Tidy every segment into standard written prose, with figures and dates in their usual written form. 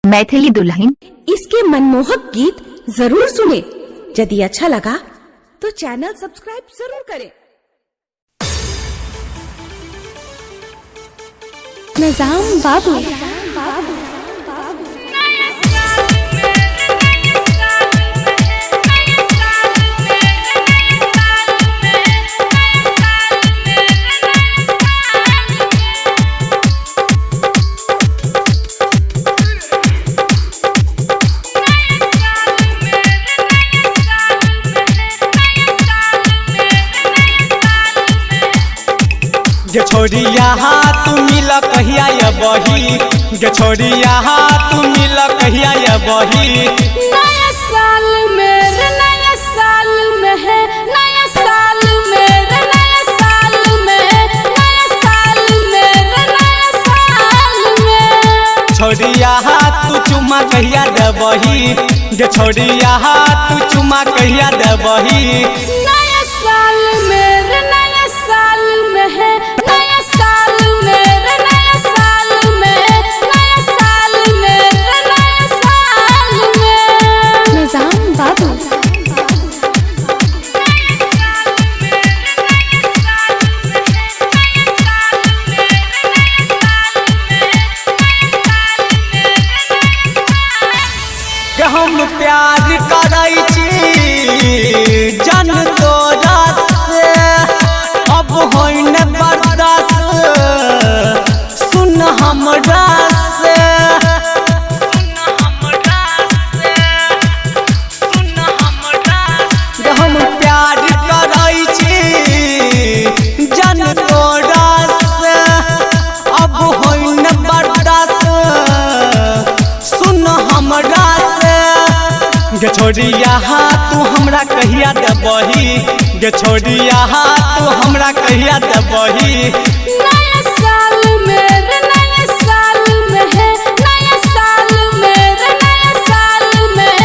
मैथिली दुल्हन इसके मनमोहक गीत जरूर सुने। यदि अच्छा लगा तो चैनल सब्सक्राइब जरूर करें। निजाम बाबू गे छोड़िया तू मिल कहिया ये बही, गे छोड़िया तू मिल कहिया ये बही। नया साल मेरे नया साल में है, नया साल मेरे नया साल में, नया साल मेरे नया साल में। छोड़िया तू चुमा कहिया दे बही, गे छोड़िया तू चुमा कहिया दे बही। नया साल मेरे नया साल में है, नया साल मेरे नया साल में, नया साल मेरे नया साल में। निजाम बाबू हम प्यार करै छी जन तोरा से, अब होई न बर्दाश्त सुन हमरा से। हम प्यार करै छी जन तोरा से, अब होई न बर्दाश्त सुन हमरा से। गे छोड़िया तू हमरा कहिया दे बही, गे छोड़िया तू हमरा कहिया दे बही। नया साल मेरे नया साल में है, नया साल मेरे नया साल में,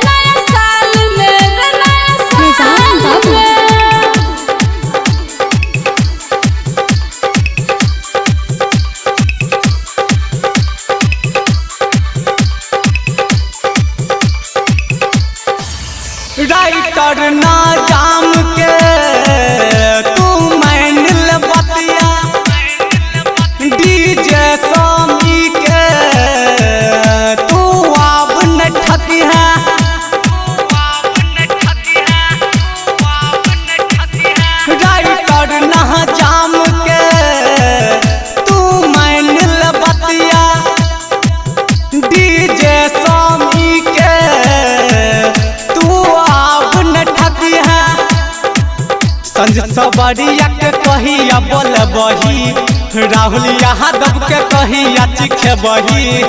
नया साल मेरे नया साल में। राइटर ना जाम के तू मान ले बतिया, डीजे स्वामी के तू आब न ठकिहा। राइटर ना जाम के तू मान ले बतिया, डीजे स्वामी के संजय सबरिया के कहिया बोल बही, राहुल यादव के कहिया चिखे बही।